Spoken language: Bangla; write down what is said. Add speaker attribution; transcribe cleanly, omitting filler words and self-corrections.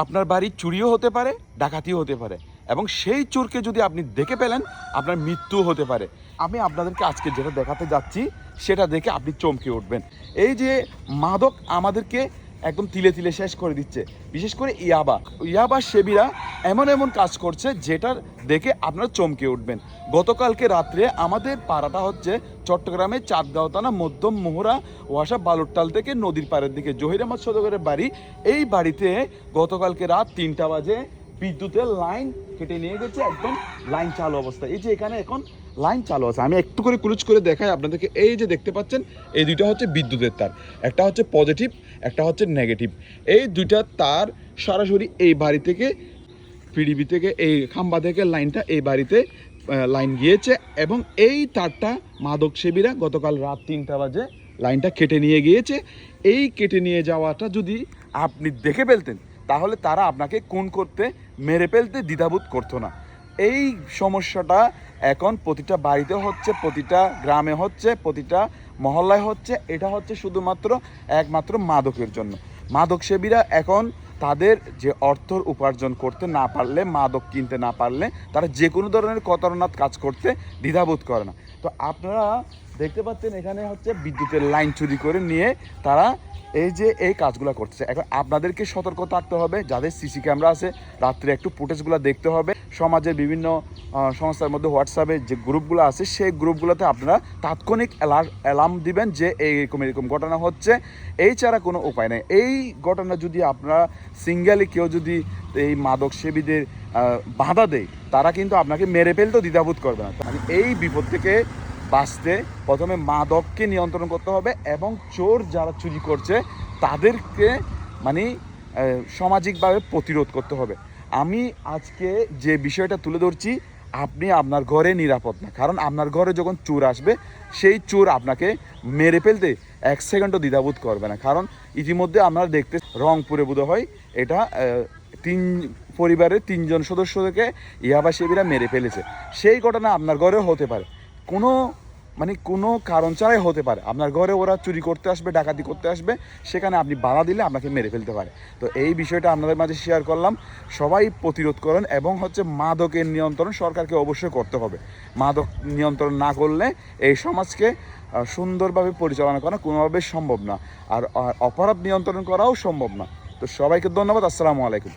Speaker 1: আপনার বাড়ি চুরিও হতে পারে, ডাকাতিও হতে পারে, এবং সেই চোরকে যদি আপনি দেখে পেলেন আপনার মৃত্যুও হতে পারে। আমি আপনাদেরকে আজকে যেটা দেখাতে যাচ্ছি সেটা দেখে আপনি চমকে উঠবেন। এই যে মাদক আমাদেরকে একদম তিলে তিলে শেষ করে দিচ্ছে, বিশেষ করে ইয়াবা সেবীরা এমন এমন কাজ করছে যেটা দেখে আপনারা চমকে উঠবেন। গতকালকে রাত্রে আমাদের পাড়াটা হচ্ছে চট্টগ্রামের চাঁদগাঁও থানা মধ্যম মোহরা ওয়াসা বালুরটাল থেকে নদীর পাড়ের দিকে জহির আহমদ সওদাগরের বাড়ি। এই বাড়িতে গতকালকে রাত 3টা বাজে বিদ্যুতের লাইন কেটে নিয়ে গেছে, একদম লাইন চালু অবস্থা। এই যে এখানে এখন লাইন চালু আছে, আমি একটু করে ক্লুজ করে দেখাই আপনাদেরকে। এই যে দেখতে পাচ্ছেন এই দুইটা হচ্ছে বিদ্যুতের তার, একটা হচ্ছে পজিটিভ, একটা হচ্ছে নেগেটিভ। এই দুইটা তার সরাসরি এই বাড়ি থেকে পিডিবি থেকে এই খাম্বা থেকে লাইনটা এই বাড়িতে লাইন গিয়েছে, এবং এই তারটা মাদক সেবীরা গতকাল রাত 3টা বাজে লাইনটা কেটে নিয়ে গিয়েছে। এই কেটে নিয়ে যাওয়াটা যদি আপনি দেখে ফেলতেন তাহলে তারা আপনাকে খুন করতে, মেরে ফেলতে দ্বিধাবোধ করতো না। এই সমস্যাটা এখন প্রতিটা বাড়িতে হচ্ছে, প্রতিটা গ্রামে হচ্ছে, প্রতিটা মহল্লায় হচ্ছে। এটা হচ্ছে শুধুমাত্র একমাত্র মাদকের জন্য। মাদক সেবীরা এখন তাদের যে অর্থ উপার্জন করতে না পারলে, মাদক কিনতে না পারলে তারা যে কোনো ধরনের খতরনাক কাজ করতে দ্বিধাবোধ করে না। তো আপনারা দেখতে পাচ্ছেন এখানে হচ্ছে বিদ্যুতের লাইন চুরি করে নিয়ে তারা এই যে এই কাজগুলো করতেছে। এখন আপনাদেরকে সতর্ক থাকতে হবে, যাদের সিসি ক্যামেরা আছে রাত্রে একটু ফুটেজগুলো দেখতে হবে। সমাজের বিভিন্ন সংস্থার মধ্যে হোয়াটসঅ্যাপে যে গ্রুপগুলো আছে সেই গ্রুপগুলোতে আপনারা তাৎক্ষণিক অ্যালার্ম দিবেন যে এরকম ঘটনা হচ্ছে। এই ছাড়া কোনো উপায় নেই। এই ঘটনা যদি আপনারা সিঙ্গেলি কেউ যদি এই মাদক সেবীদের বাধা দেয়, তারা কিন্তু আপনাকে মেরে ফেলতেও দ্বিধাবোধ করবে না। মানে এই বিপদ থেকে বাঁচতে প্রথমে মাদককে নিয়ন্ত্রণ করতে হবে, এবং চোর যারা চুরি করছে তাদেরকে মানে সামাজিকভাবে প্রতিরোধ করতে হবে। আমি আজকে যে বিষয়টা তুলে ধরছি, আপনি আপনার ঘরে নিরাপদ না, কারণ আপনার ঘরে যখন চোর আসবে সেই চোর আপনাকে মেরে ফেলতে 1 সেকেন্ডও দ্বিধাবোধ করবে না। কারণ ইতিমধ্যে আমরা দেখতে রংপুরে বোধ হয় এটা 3 পরিবারের 3 জন সদস্যকে ইয়াবা সেবীরা মেরে ফেলেছে। সেই ঘটনা আপনার ঘরেও হতে পারে, কোনো কারণ ছাড়াই হতে পারে। আপনার ঘরে ওরা চুরি করতে আসবে, ডাকাতি করতে আসবে, সেখানে আপনি বাধা দিলে আপনাকে মেরে ফেলতে পারে। তো এই বিষয়টা আপনাদের মাঝে শেয়ার করলাম। সবাই প্রতিরোধ করেন, এবং হচ্ছে মাদকের নিয়ন্ত্রণ সরকারকে অবশ্যই করতে হবে। মাদক নিয়ন্ত্রণ না করলে এই সমাজকে সুন্দরভাবে পরিচালনা করা কোনোভাবেই সম্ভব না, আর অপরাধ নিয়ন্ত্রণ করাও সম্ভব না। তো সবাইকে ধন্যবাদ। আসসালামু আলাইকুম।